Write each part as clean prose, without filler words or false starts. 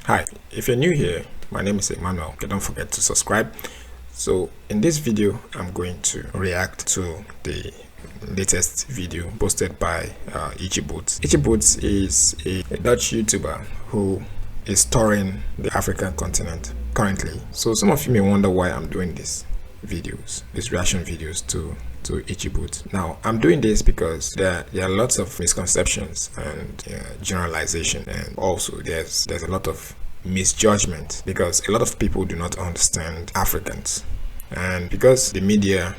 Hi, if you're new here, my name is Emmanuel. Okay, don't forget to subscribe. So in this video, I'm going to react to the latest video posted by Ichiboots. Ichiboots is a Dutch YouTuber who is touring the African continent currently. So some of you may wonder why I'm doing these reaction videos to Ichiboots. Now, I'm doing this because there are lots of misconceptions and generalization, and also there's a lot of misjudgment because a lot of people do not understand Africans, and because the media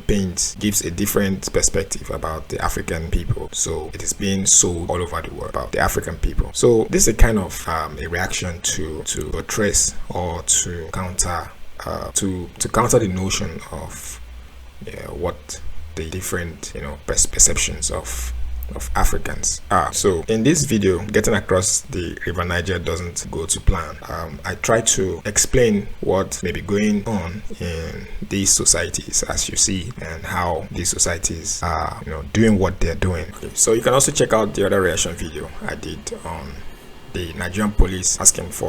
gives a different perspective about the African people, so it is being sold all over the world about the African people. So this is a kind of a reaction to address or to counter the notion of what the different perceptions of Africans are. So in this video, getting across the river Niger doesn't go to plan. I try to explain what may be going on in these societies, as you see, and how these societies are doing what they're doing. Okay, so you can also check out the other reaction video I did on the Nigerian police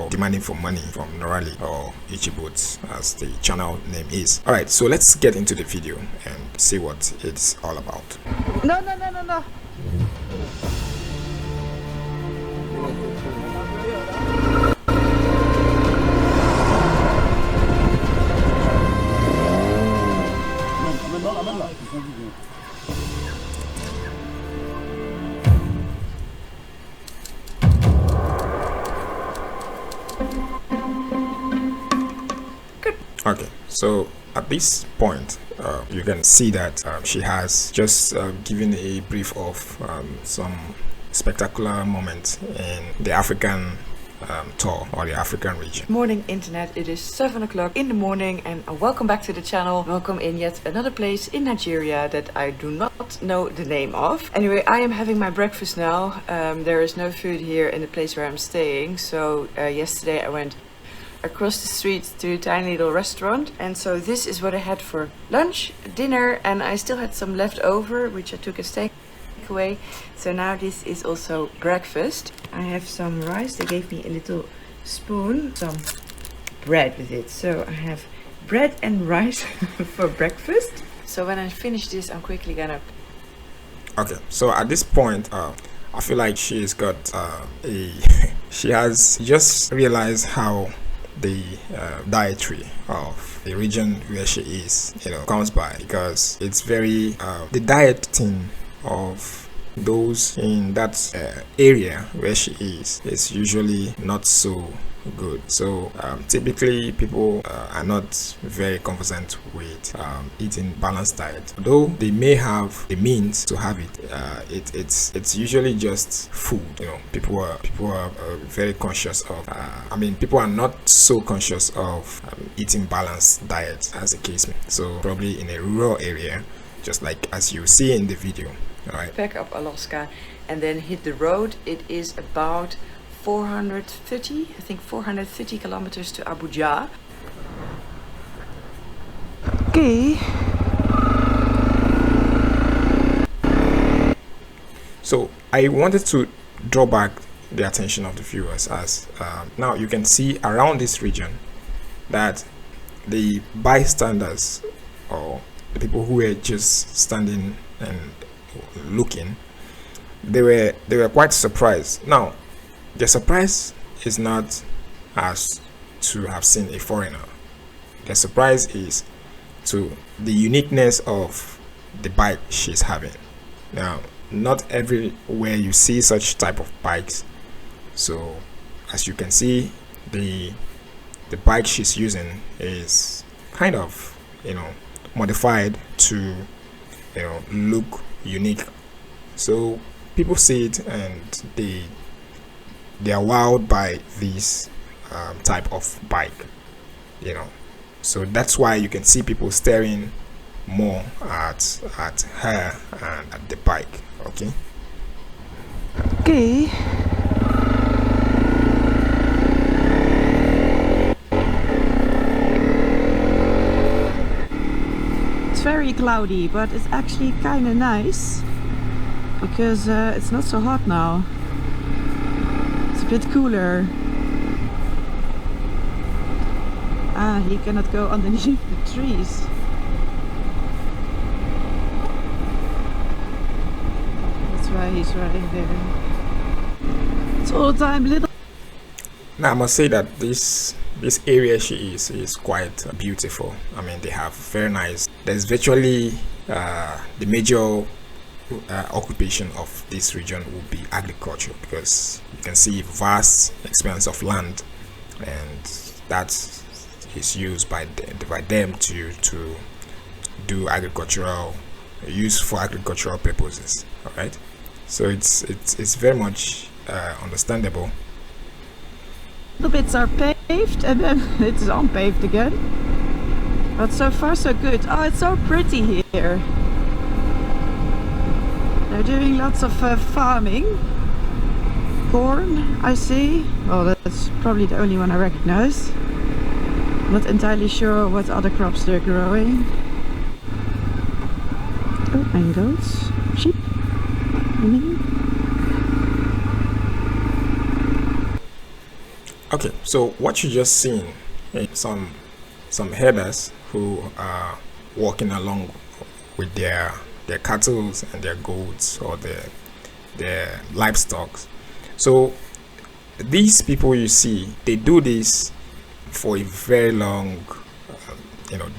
demanding for money from Noraly, or Ichiboots as the channel name is. Alright, so let's get into the video and see what it's all about. No. Okay, so at this point, you can see that she has just given a brief of some spectacular moments in the African tour, or the African region. Morning internet, it is 7 o'clock in the morning, and welcome back to the channel. Welcome in yet another place in Nigeria that I do not know the name of. Anyway, I am having my breakfast now. There is no food here in the place where I'm staying, so yesterday I went across the street to a tiny little restaurant, and so this is what I had for lunch, dinner, and I still had some left over which I took as takeaway. So now this is also breakfast. I have some rice. They gave me a little spoon, some bread with it, so I have bread and rice for breakfast. So when I finish this, I'm quickly gonna Okay, so at this point I feel like she's got she has just realized how the dietary of the region where she is comes by, because it's very the dieting of those in that area where she is usually not so good. So typically people are not very conversant with eating balanced diet, though they may have the means to have it. It's usually just food. People are very conscious of people are not so conscious of eating balanced diet, as the case may. So probably in a rural area, just like as you see in the video. All right, pack up Alaska and then hit the road. It is about 430 kilometers to Abuja. Okay. So I wanted to draw back the attention of the viewers, as now you can see around this region that the bystanders, or the people who were just standing and looking, they were quite surprised. Now, the surprise is not as to have seen a foreigner. The surprise is to the uniqueness of the bike she's having. Now, not everywhere you see such type of bikes. So as you can see, the bike she's using is kind of modified to look unique. So people see it and they are wowed by this type of bike, so that's why you can see people staring more at her and at the bike. Okay. It's very cloudy, but it's actually kind of nice because it's not so hot now. It's a bit cooler. Ah, he cannot go underneath the trees. That's why he's riding there. It's all the time little. Now I must say that this area she is quite beautiful. I mean, they have very nice. There's virtually the major occupation of this region will be agriculture, because you can see vast expanse of land, and that is used by them to do agricultural use for agricultural purposes. All right, so it's very much understandable. The bits are paved and then it's unpaved again. But so far so good. Oh, it's so pretty here. They're doing lots of farming. Corn, I see. Well, that's probably the only one I recognize. Not entirely sure what other crops they're growing. Oh, and goats. Sheep. I mean. Okay, so what you just seen is some herders who are walking along with their cattle and their goats, or their livestock. So these people you see, they do this for a very long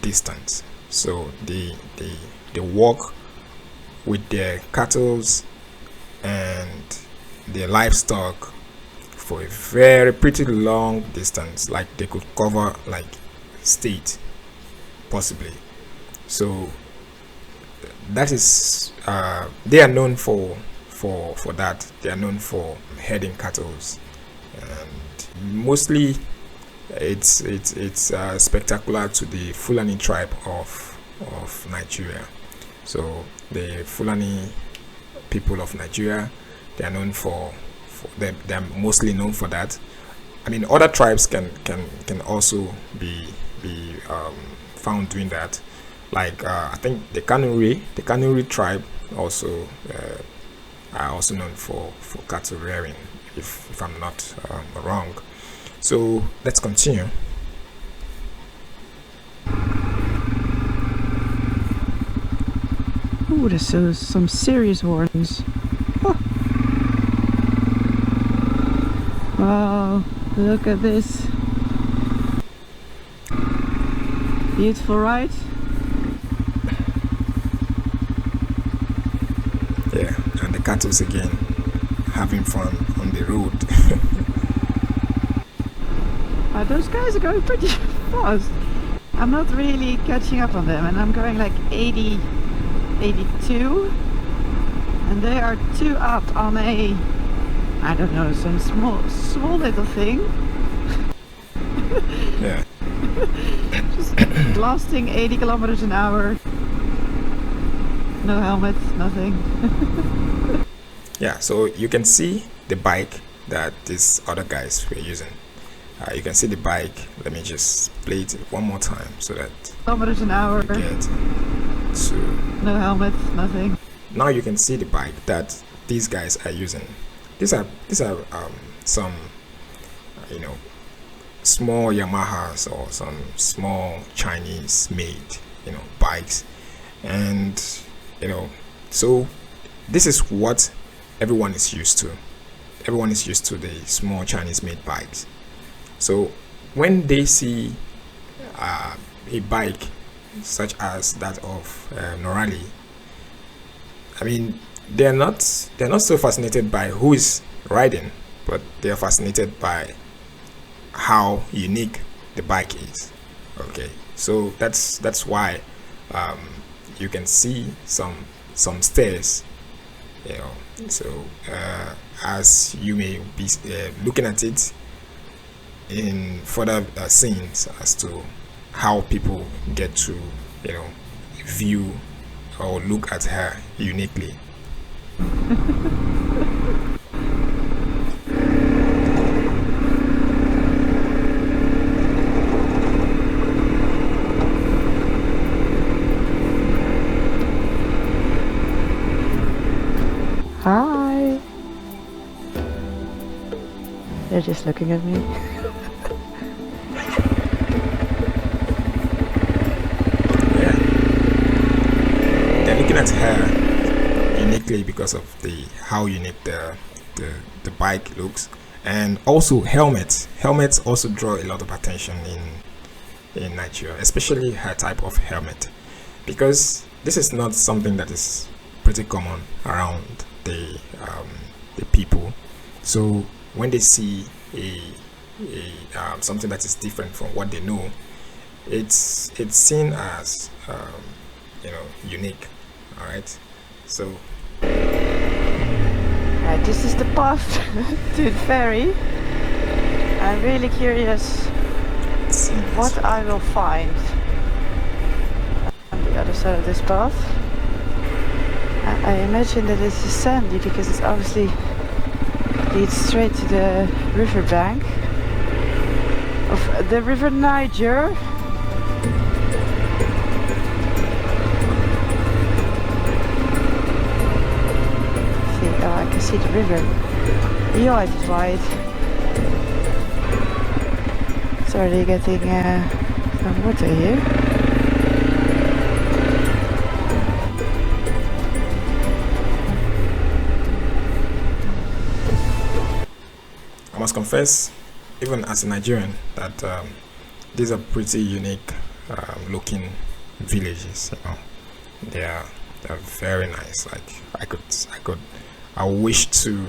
distance. So they walk with their cattle and their livestock for a very pretty long distance, like they could cover like state possibly. So that is they are known for that. They are known for herding cattle, and mostly it's spectacular to the Fulani tribe of Nigeria. So the Fulani people of Nigeria, they are known for they're mostly known for that. I mean, other tribes can also be found doing that. Like I think the Kanuri tribe also are also known for cattle rearing, if I'm not wrong. So let's continue. Ooh, there's some serious horns. Oh. Wow, look at this. Beautiful ride. Yeah, and the cattle again having fun on the road. Those guys are going pretty fast. I'm not really catching up on them, and I'm going like 80, 82, and they are 2 up on a, I don't know, some small little thing. Yeah. Just blasting 80 kilometers an hour. No helmet, nothing. Yeah, so you can see the bike that these other guys were using. You can see the bike. Let me just play it one more time so that Kilometers an hour. get to. No helmet, nothing. Now you can see the bike that these guys are using. These are some small Yamahas or some small Chinese made bikes, and so this is what everyone is used to. Everyone is used to the small Chinese made bikes. So when they see a bike such as that of Noraly, I mean, they're not so fascinated by who is riding, but they are fascinated by how unique the bike is. Okay, so that's why you can see some stairs, so as you may be looking at it in further scenes as to how people get to view or look at her uniquely. Hi. They're just looking at me. at her uniquely because of how unique the bike looks, and also helmets. Helmets also draw a lot of attention in Nigeria, especially her type of helmet, because this is not something that is pretty common around the people. So when they see something that is different from what they know, it's seen as unique. All right, so this is the path to the ferry. I'm really curious what I will find on the other side of this path. I imagine that this is sandy because it obviously leads straight to the riverbank of the river Niger. I can see the river. Yeah, it's wide. It's already getting some water here. I must confess, even as a Nigerian, that these are pretty unique looking villages. They're very nice. Like I wish to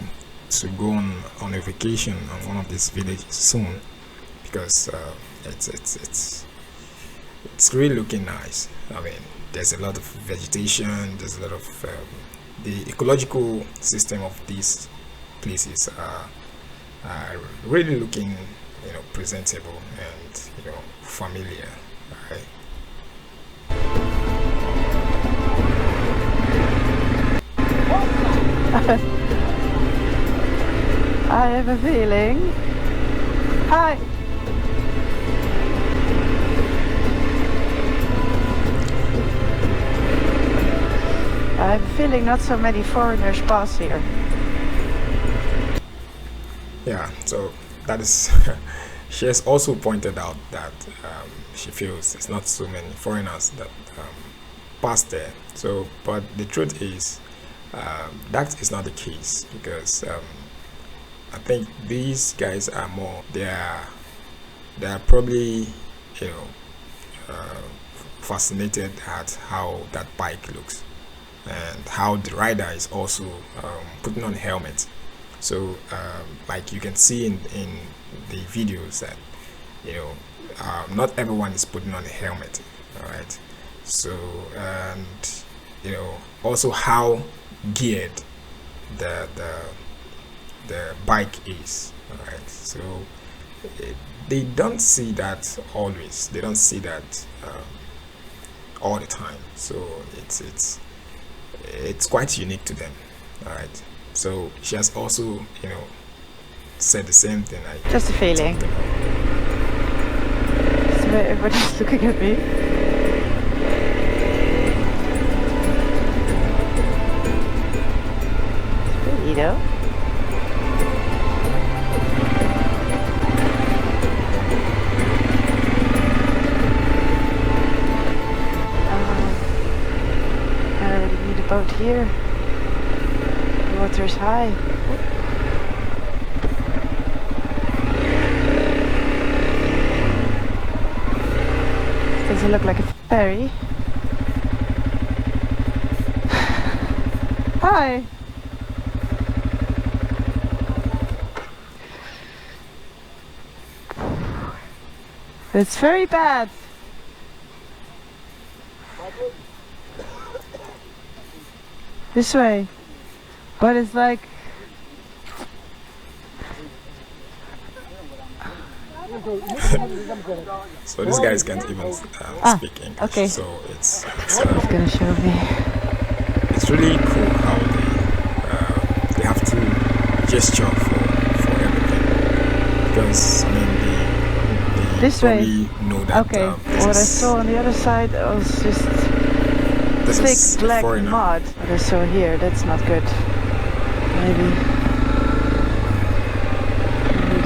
go on a vacation on one of these villages soon, because it's really looking nice. I mean, there's a lot of vegetation. There's a lot of the ecological system of these places are really looking presentable and familiar. Right? I have a feeling. Hi. I have a feeling not so many foreigners pass here. Yeah, so that is. She has also pointed out that she feels it's not so many foreigners that pass there. So, but the truth is, that is not the case, because I think these guys are more. They are probably fascinated at how that bike looks and how the rider is also putting on a helmet. So like you can see in the videos that not everyone is putting on a helmet. All right, so and also how geared the bike is. All right, so they don't see that always. They don't see that all the time. So it's quite unique to them. All right. So she has also said the same thing. Just a feeling. So everybody's looking at me. It's pretty though. I already need a boat here. The water is high. Does it look like a ferry? Hi! It's very bad. This way. But it's like... So these guys can't even speak English. Okay. So it's gonna show me. It's really cool how they have to gesture for everything, because I mean they This probably way. know that. Okay. What I saw on the other side was just thick black mud. What I saw here, that's not good. Maybe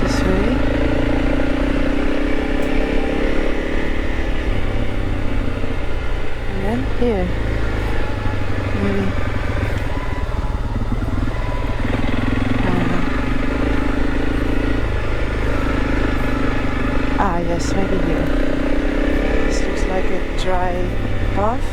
this way. And then here. maybe. I don't know. Ah, yes, maybe here. This looks like a dry path.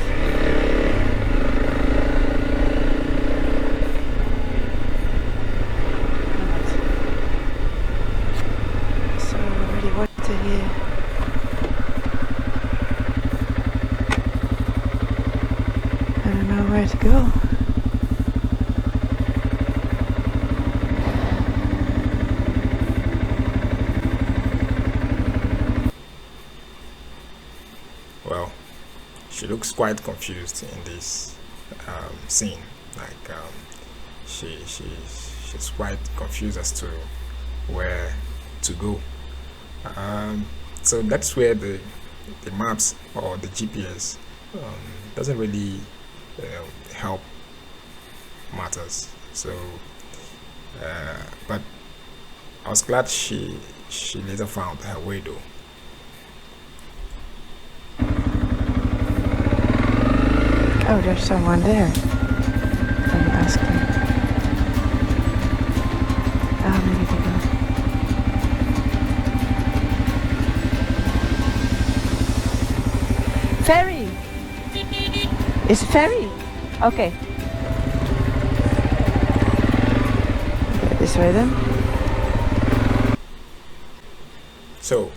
So already water here. I don't know where to go. Well, she looks quite confused in this scene. Like she's quite confused as to where to go. So that's where the maps or the GPS doesn't really help matters. So, but I was glad she later found her way though. Oh, there's someone there. Let me ask them. Ah, maybe they go. Ferry! Is it ferry? Okay. This way then. So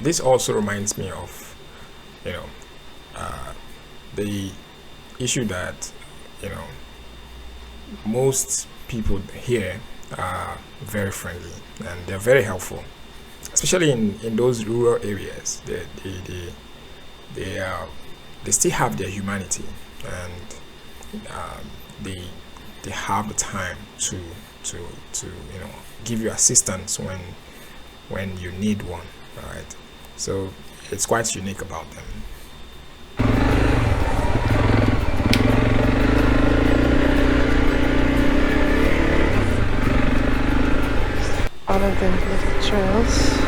this also reminds me of, you know, the issue that, you know, most people here are very friendly and they're very helpful, especially in those rural areas. They still have their humanity, and they have the time to you know, give you assistance when you need one. Right? So it's quite unique about them. All of the little trails.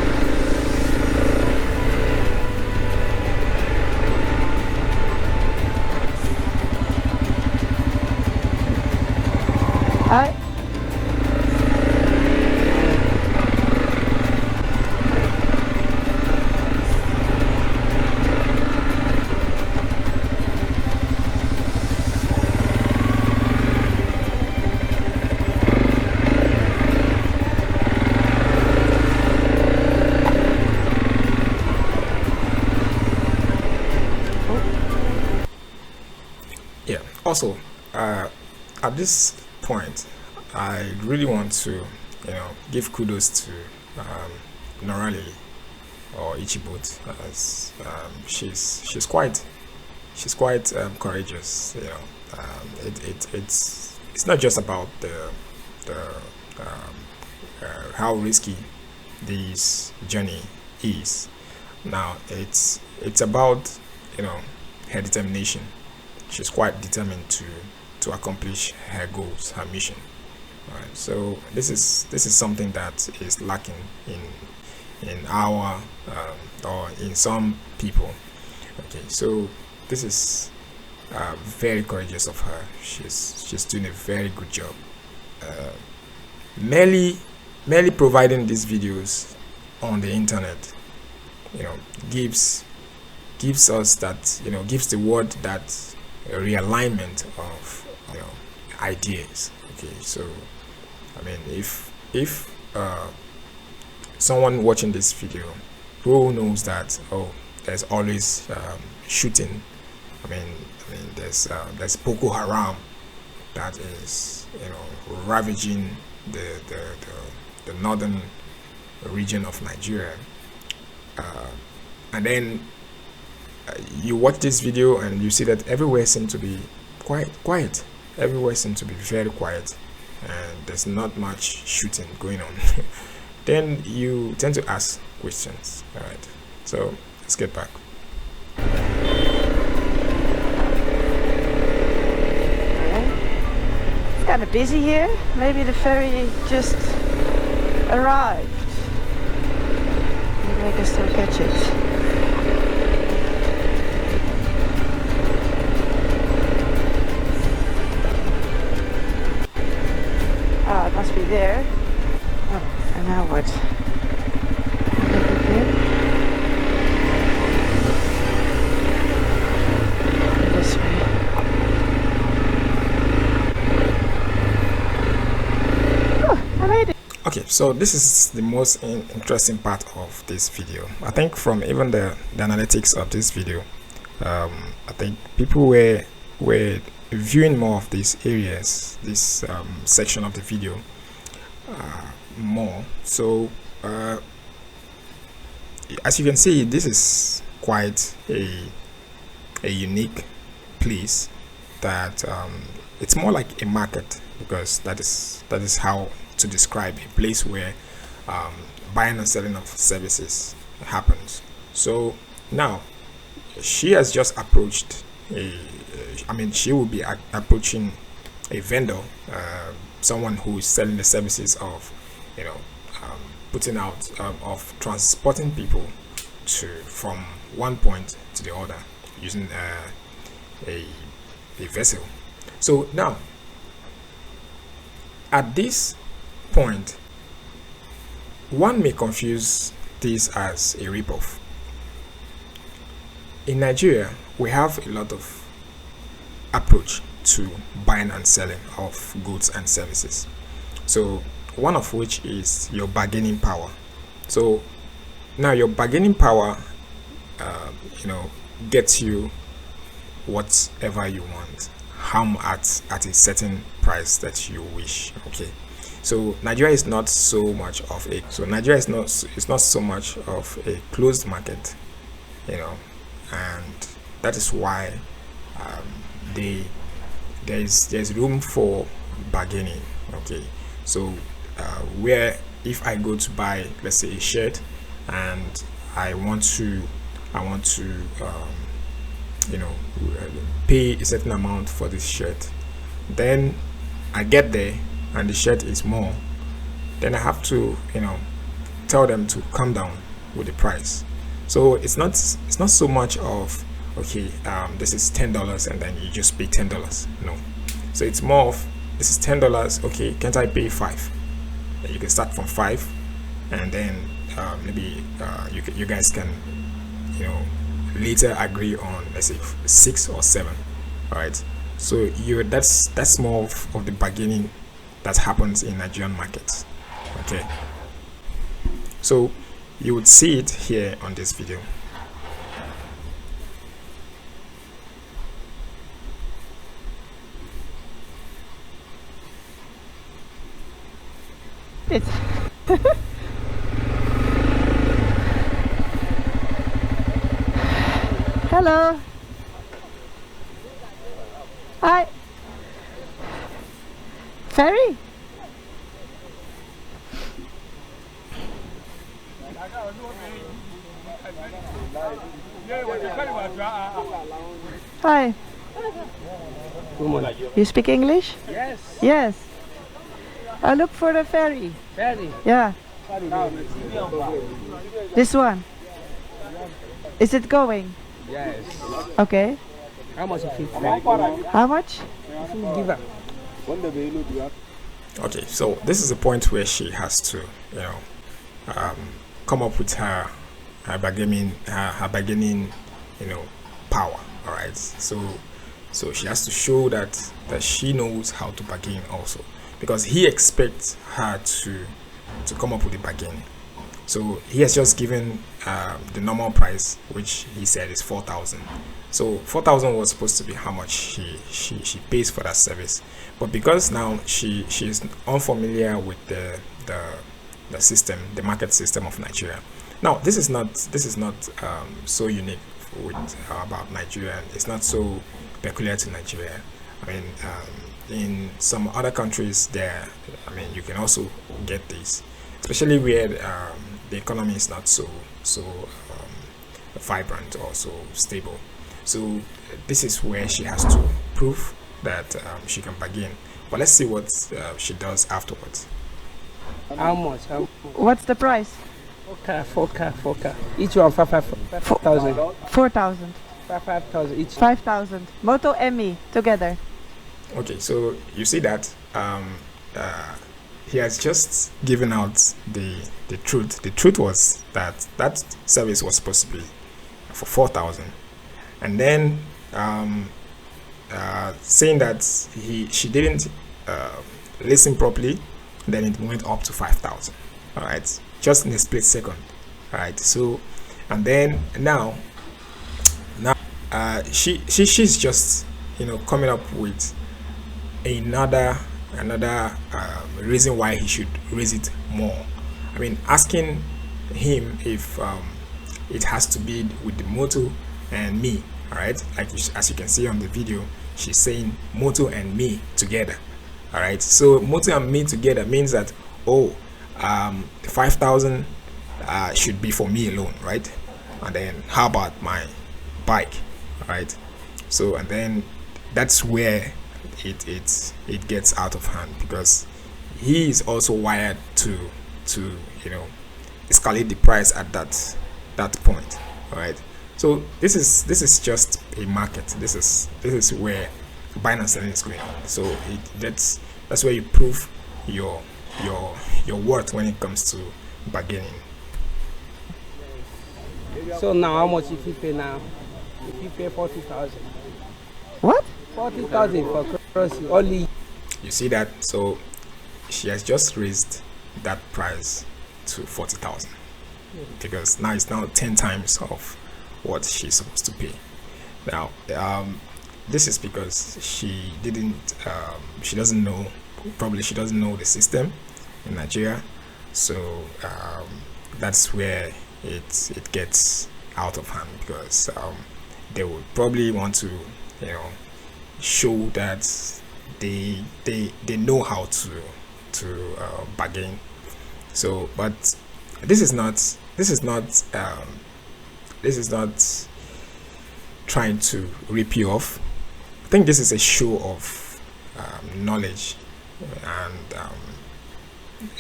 Hi. Yeah. Also, at this point, I really want to, you know, give kudos to Noraly or Ichibut, as she's quite courageous. You know, it's not just about the how risky this journey is. Now it's about, you know, her determination. She's quite determined to accomplish her goals, her mission. Right. So this is something that is lacking in our or in some people. Okay, so this is very courageous of her. She's doing a very good job. Merely providing these videos on the internet, you know, gives us that, you know, gives the world that realignment of, you know, ideas. Okay, so I mean, if someone watching this video who knows that, oh, there's always shooting. I mean there's Boko Haram that is, you know, ravaging the northern region of Nigeria, and then you watch this video and you see that everywhere seems to be quiet. Everywhere seems to be very quiet, and there's not much shooting going on. Then you tend to ask questions. All right, so let's get back. It's kind of busy here. Maybe the ferry just arrived. Maybe I can still catch it. Okay, so this is the most interesting part of this video. I think from even the analytics of this video, I think people were viewing more of these areas, this section of the video more. So as you can see, this is quite a unique place that it's more like a market, because that is how to describe a place where buying and selling of services happens. So now she has just approached she will be approaching a vendor, someone who is selling the services of putting out of transporting people from one point to the other using a vessel. So now at this point, one may confuse this as a ripoff. In Nigeria, we have a lot of approach to buying and selling of goods and services. So one of which is your bargaining power. So now your bargaining power gets you whatever you want, at a certain price that you wish. Okay, so Nigeria is not so much of a so much of a closed market, and that is why there's room for bargaining. Okay, so where if I go to buy, let's say, a shirt, and I want to pay a certain amount for this shirt, then I get there and the shirt is more, then I have to tell them to come down with the price. So it's not so much of, okay, this is $10 and then you just pay $10. No, so it's more of, this is $10, okay, can't I pay $5? And you can start from $5, and then maybe you guys can later agree on, let's say, 6 or 7. All right, so that's more of the bargaining that happens in Nigerian markets. Okay, so you would see it here on this video. It's hello. Hi. Ferry? Hi. You speak English? Yes. Yes. I look for the ferry. Ferry. Yeah. This one. Is it going? Yes. Okay. How much is it? How much? Give up. Okay, so this is the point where she has to come up with her bargaining power. All right, so she has to show that she knows how to bargain also, because he expects her to come up with a bargain. So he has just given the normal price, which he said is 4,000. So 4,000 was supposed to be how much she pays for that service, but because now she is unfamiliar with the system, the market system of Nigeria. Now this is not so unique about Nigeria. It's not so peculiar to Nigeria. I mean, in some other countries there, you can also get this, especially where the economy is not so vibrant or so stable. So this is where she has to prove that she can bargain. But let's see what she does afterwards. How much? What's the price? 4K. Each one 5,000. 4,000. 5,000 each. 5,000. Moto and me together. Okay, so you see that he has just given out the truth. The truth was that service was supposed to be for 4,000, and then saying that she didn't listen properly, then it went up to 5,000. All right, just in a split second. All right, so and then now she's just, you know, coming up with another reason why he should raise it more. I mean, asking him if it has to be with the motor and me. All right, like as you can see on the video, she's saying motor and me together. All right, so motor and me together means that, oh, 5,000 should be for me alone, right? And then how about my bike? All right, so and then that's where it gets out of hand, because he is also wired to you know, escalate the price at that point. All right, so this is just a market. This is where buying and selling is going on. So that's where you prove your worth when it comes to bargaining. So now how much if you pay now? If you pay 40,000. What? 40,000 for crossing only. You see that? So she has just raised that price to 40,000, because now it's now 10 times of what she's supposed to pay. Now this is because she doesn't know, probably she doesn't know the system in Nigeria. So that's where it gets out of hand, because they would probably want to, you know, show that they know how to bargain. So, but this is not trying to rip you off. I think this is a show of knowledge, and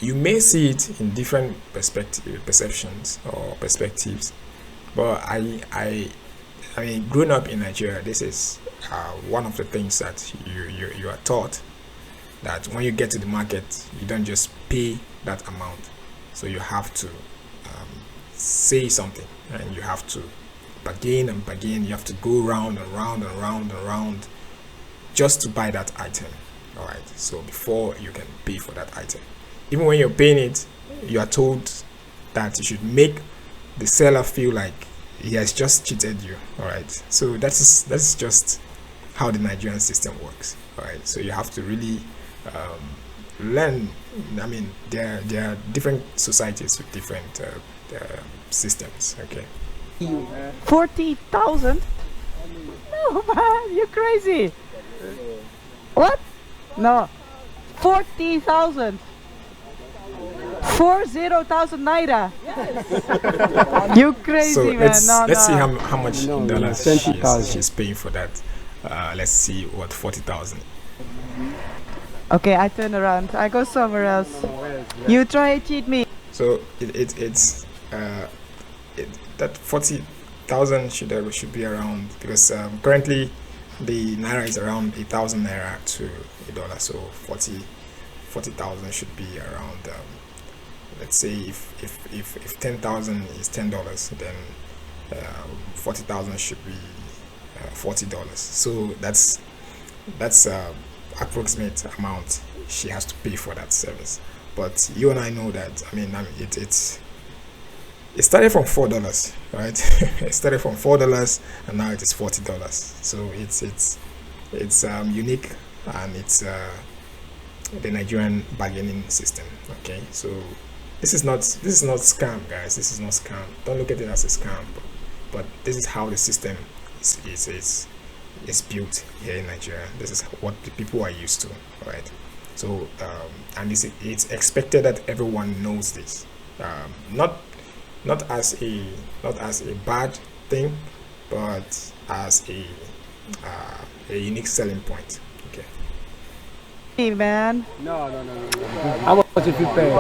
you may see it in different perceptions or perspectives, but I mean, growing up in Nigeria, this is one of the things that you are taught, that when you get to the market, you don't just pay that amount. So you have to say something, and you have to bargain and bargain. You have to go round and round and round and round just to buy that item. All right, so before you can pay for that item, even when you're paying it, you are told that you should make the seller feel like he has just cheated you. All right, so that's just how the Nigerian system works. All right, so you have to really learn. I mean, there are different societies with different systems. Okay. 40,000? No, man, you're crazy. What? No, 40,000. 40,000 naira. You crazy, So man. let's see No. how much No, in dollars 20,000. she's paying for that. Let's see what 40,000. Okay, I turn around. I go somewhere else. You try to cheat me. So it's that 40,000 should be around, because currently the naira is around 1,000 naira to $1. So 40,000 should be around. Let's say if 10,000 is $10, then 40,000 should be $40. So that's approximate amount she has to pay for that service. But you and I know that, I mean it started from $4, right? It started from $4 and now it is $40. So it's unique, and it's the Nigerian bargaining system. Okay, so this is not scam, guys. This is not scam. Don't look at it as a scam, but this is how the system is built here in Nigeria. This is what the people are used to, right? So and it's expected that everyone knows this, not as a bad thing, but as a unique selling point. Okay. Hey, man. No. How much if you pay?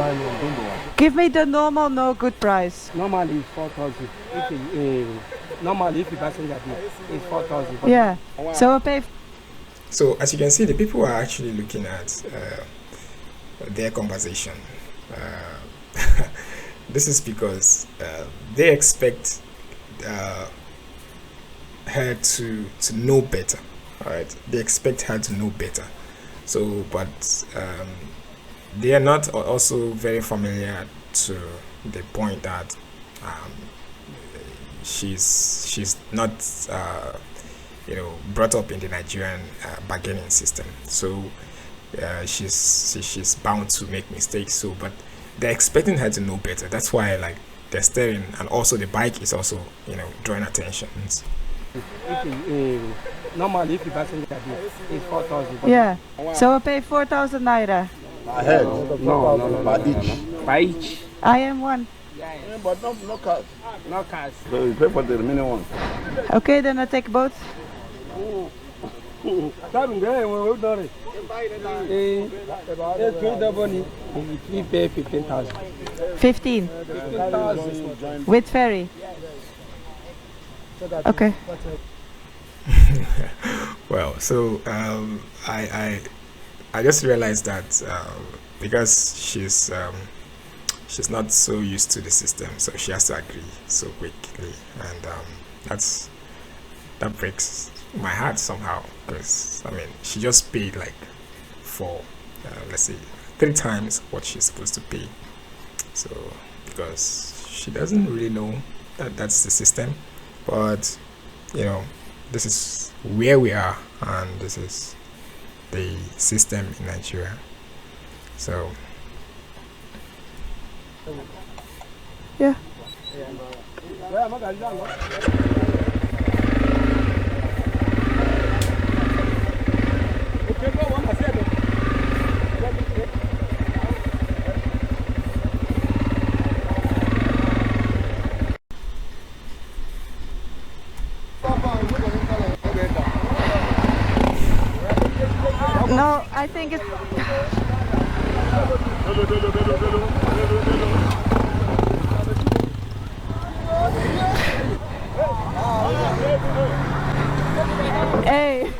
Give me the normal, no good price. Normally it's 4,000. Normally if you passenger it's 4,000. Yeah. So I'll pay. So as you can see, the people are actually looking at their conversation. This is because they expect her to know better. All right, they expect her to know better. So, but they are not also very familiar to the point that um, she's not brought up in the Nigerian bargaining system, so she's bound to make mistakes. So, but they're expecting her to know better. That's why like they're staring, and also the bike is also drawing attention. Normally, if you passenger bill, it's 4,000. Yeah. So I pay 4,000 naira. Ahead. No. By each. By each. I am one. Yeah, but no cars. No cars. So you pay for the remaining one. Okay, then I take both. We pay 15,000. 15 with ferry. Okay. Well, so I just realized that because she's not so used to the system, so she has to agree so quickly, and that breaks my heart somehow, because I mean she just paid like for let's say 3 times what she's supposed to pay. So because she doesn't really know that that's the system, but this is where we are, and this is the system in Nigeria. So Yeah. No, I think it's hey.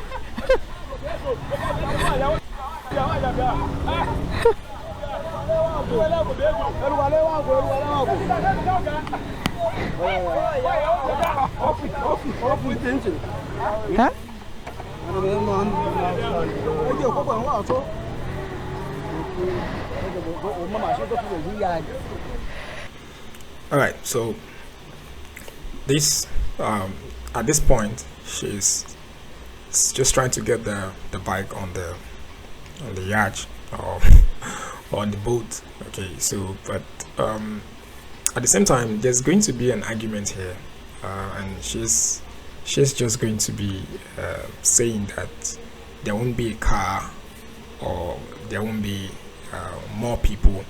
Huh? all right, so this at this point she's just trying to get the bike on the yacht or on the boat. Okay, so but at the same time there's going to be an argument here, and she's just going to be saying that there won't be a car, or there won't be more people,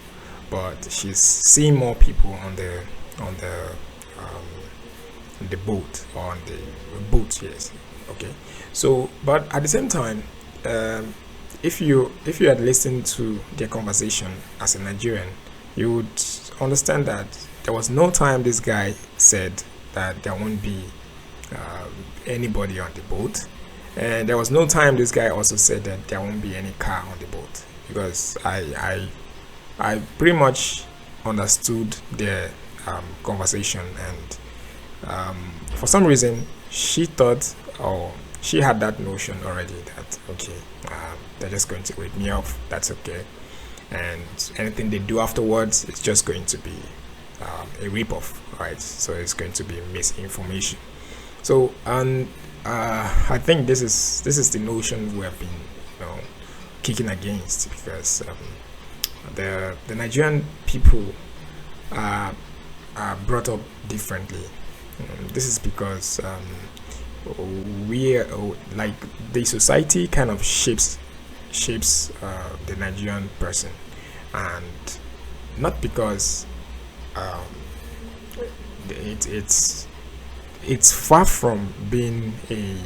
but she's seeing more people on the boat, or on the boat. Yes. Okay, so but at the same time, if you had listened to their conversation as a Nigerian, you would understand that there was no time this guy said that there won't be anybody on the boat, and there was no time this guy also said that there won't be any car on the boat, because I pretty much understood their conversation, and for some reason she thought, or she had that notion already, that okay, they're just going to wake me up, that's okay, and anything they do afterwards, it's just going to be a rip-off, right? So it's going to be misinformation. So and I think this is the notion we have been kicking against, because the Nigerian people are brought up differently. This is because we are, like, the society kind of shapes the Nigerian person, and not because it's far from being a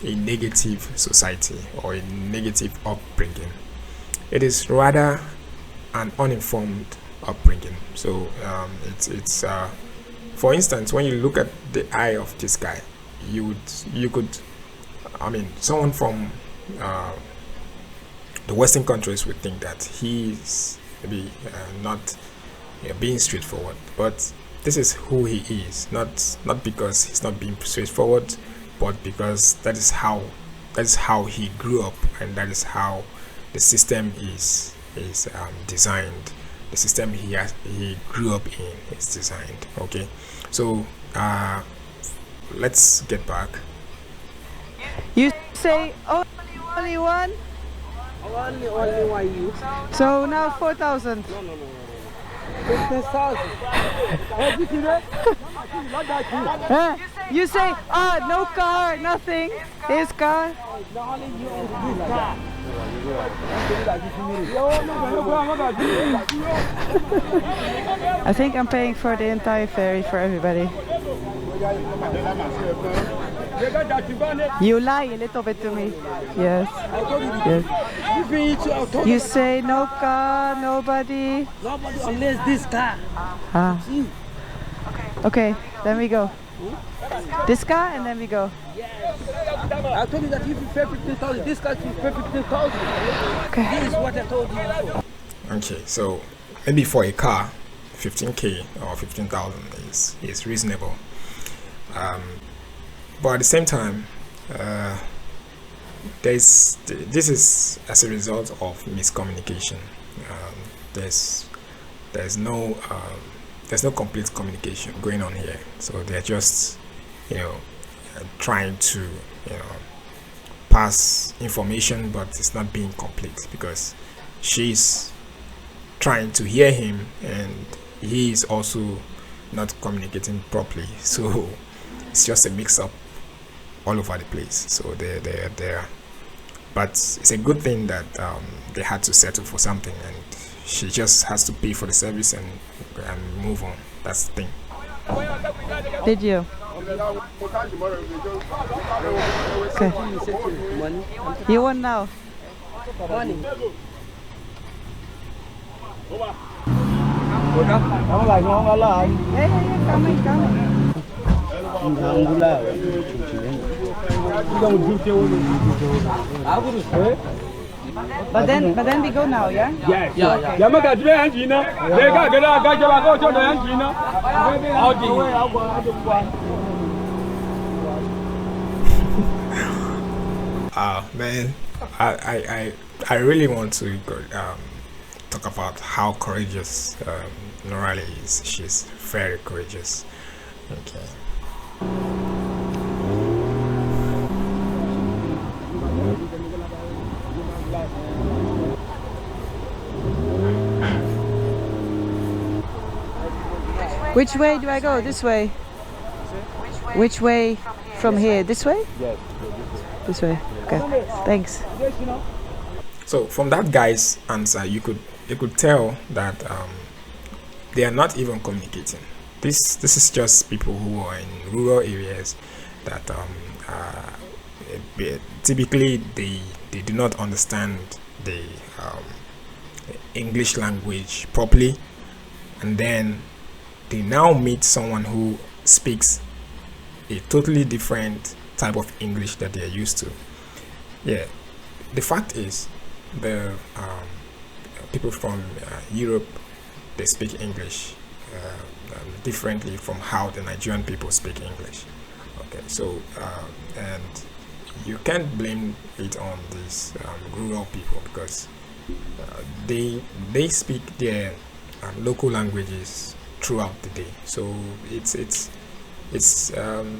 negative society or a negative upbringing. It is rather an uninformed upbringing. So it's for instance, when you look at the eye of this guy, you could, I mean, someone from the Western countries would think that he's maybe not being straightforward, but this is who he is, not because he's not being straightforward, but because that is how he grew up, and that is how the system is designed, the system he grew up in is designed. Okay, so let's get back. You say only one? Only one you. So now 4,000. No. 15,000. Hey, did you know? Not that too. You say, no car, nothing. His car. Not only you and this car. I think I'm paying for the entire ferry for everybody. You lie a little bit to me. Yes. Yes. You say no car, nobody. Nobody unless this car. Ah. Okay, then we go. This car and then we go. I told you that if you pay 15,000, this car you pay 15,000. Okay. This is what I told you before. Okay, so maybe for a car, 15k or 15,000 is reasonable. But at the same time, this is as a result of miscommunication. There's no complete communication going on here. So they're just trying to pass information, but it's not being complete because she's trying to hear him and he is also not communicating properly. So it's just a mix-up all over the place. So they're there, but it's a good thing that they had to settle for something, and she just has to pay for the service and move on. That's the thing. Did you? Okay. You want now? Money. Yeah, coming. But then we go now, yeah? Yeah. Man, I really want to talk about how courageous Noraly is. She's very courageous. Okay. Which way do I go? This way? Which way from here? This way? Yes. This way. Okay. Thanks. So from that guy's answer, you could tell that they are not even communicating. This is just people who are in rural areas that typically they do not understand the English language properly, and then they now meet someone who speaks a totally different type of English that they are used to. Yeah, the fact is the people from Europe, they speak English differently from how the Nigerian people speak English. Okay, so and you can't blame it on these rural people because they speak their local languages throughout the day. So it's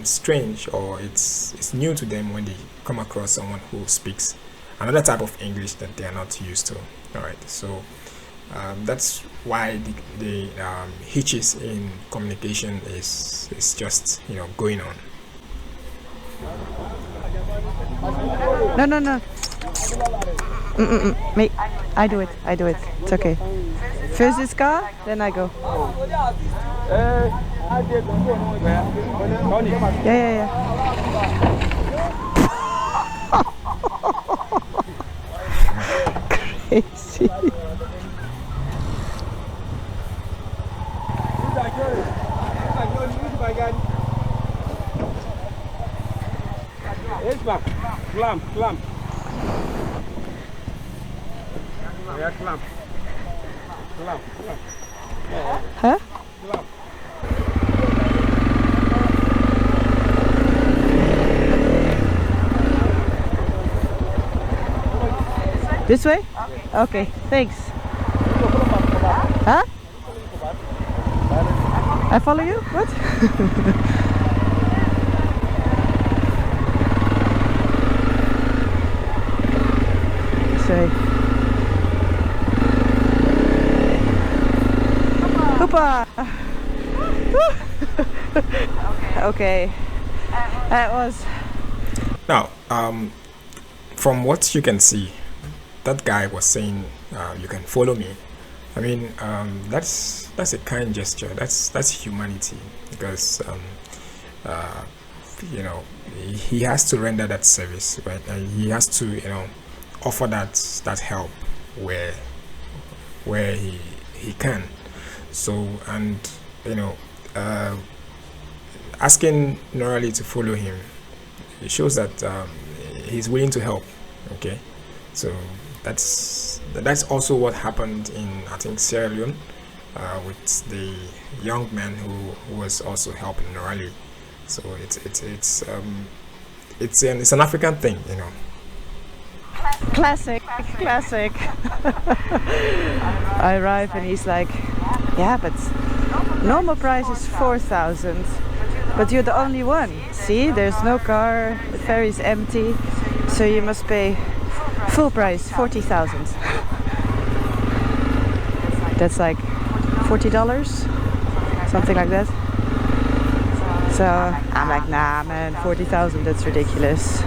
strange, or it's new to them when they come across someone who speaks another type of English that they are not used to. All right, so that's why the hitches in communication is just going on. No. Me, I do it. It's okay. First this car, then I go. Yeah. Crazy. Clamp. Yeah, clamp. Huh? Clamp. This way? Okay, thanks. Huh? I follow you? What? This way. Hoopa! Okay. That was... Now, from what you can see, that guy was saying, you can follow me. I mean, that's a kind gesture. That's humanity, because you know, he has to render that service, right? And he has to, you know, offer that help where he can. So, and you know, asking Noraly to follow him, it shows that he's willing to help. Okay, so that's also what happened in, I think, Sierra Leone, with the young man who was also helping Noraly. So it's an African thing, you know. Classic. I arrive and he's like, yeah, but normal price is 4,000, but you're the only one. See, there's no car, the ferry's empty, so you must pay full price, 40,000. That's like $40, something like that. So I'm like, nah man, 40,000, that's ridiculous.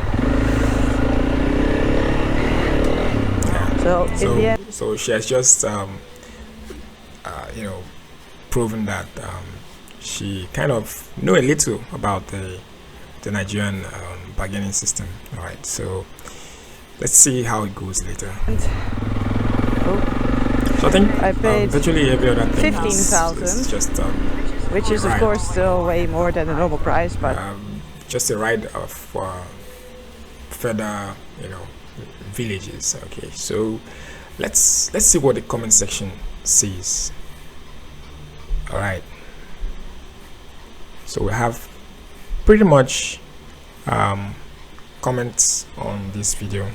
So in the end, so she has just you know, proven that she kind of know a little about the Nigerian bargaining system. All right, so let's see how it goes later. So I think I paid virtually every other thing 15,000, is just which is of course still way more than the normal price, but just a ride of further, you know, villages. Okay, so let's see what the comment section says. All right, so we have pretty much comments on this video.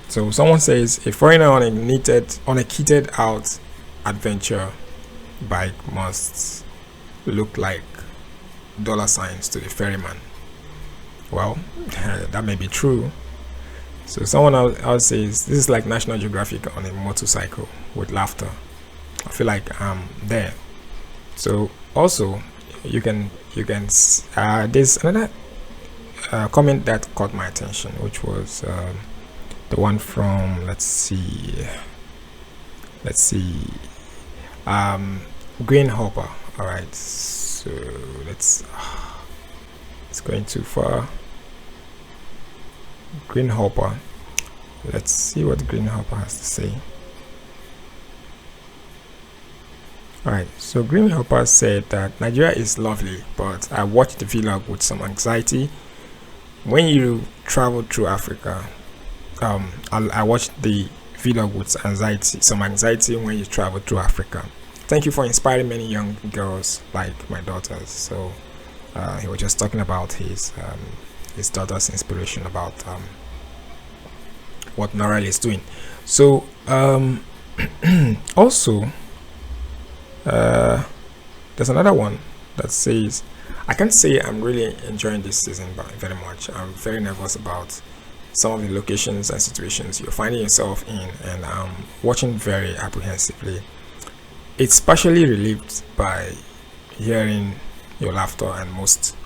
So someone says, a foreigner on a kitted out adventure bike must look like $signs to the ferryman. Well, that may be true. So someone else says, this is like National Geographic on a motorcycle with laughter. I feel like I'm there. So also you can there's another comment that caught my attention, which was the one from, let's see, Green Hopper. All right, so it's going too far. Green Hopper, let's see what Green Hopper has to say. Alright, so Green Hopper said that Nigeria is lovely, but I watched the vlog with some anxiety. When you travel through Africa, I watched the vlog with some anxiety when you travel through Africa. Thank you for inspiring many young girls like my daughters. So he was just talking about his daughter's inspiration about what Noraly is doing. So also there's another one that says, I can't say I'm really enjoying this season very much. I'm very nervous about some of the locations and situations you're finding yourself in, and I'm watching very apprehensively. It's partially relieved by hearing your laughter, and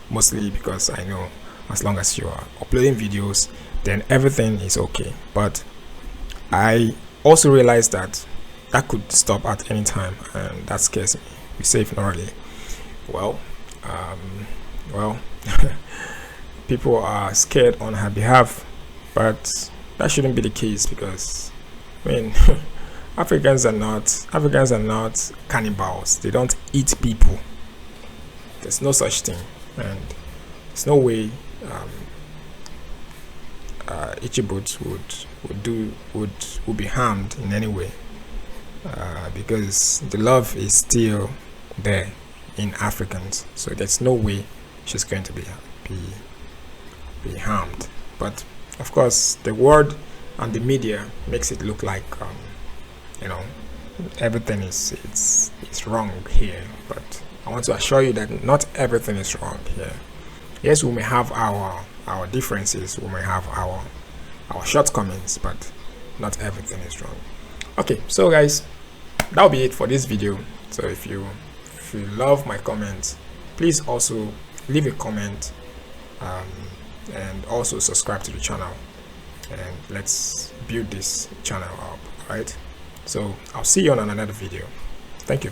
mostly because I know as long as you are uploading videos, then everything is okay. But I also realized that could stop at any time, and that scares me. Be safe, Noraly. Well, people are scared on her behalf, but that shouldn't be the case, because I mean Africans are not cannibals. They don't eat people. There's no such thing, and there's no way Ichibut would be harmed in any way, because the love is still there in Africans. So there's no way she's going to be harmed. But of course, the word and the media makes it look like you know, everything is wrong here. But I want to assure you that not everything is wrong here. Yes, we may have our differences, we may have our shortcomings, but not everything is wrong. Okay, so guys, that'll be it for this video. So if you love my comments, please also leave a comment, and also subscribe to the channel, and let's build this channel up. All right, so I'll see you on another video. Thank you.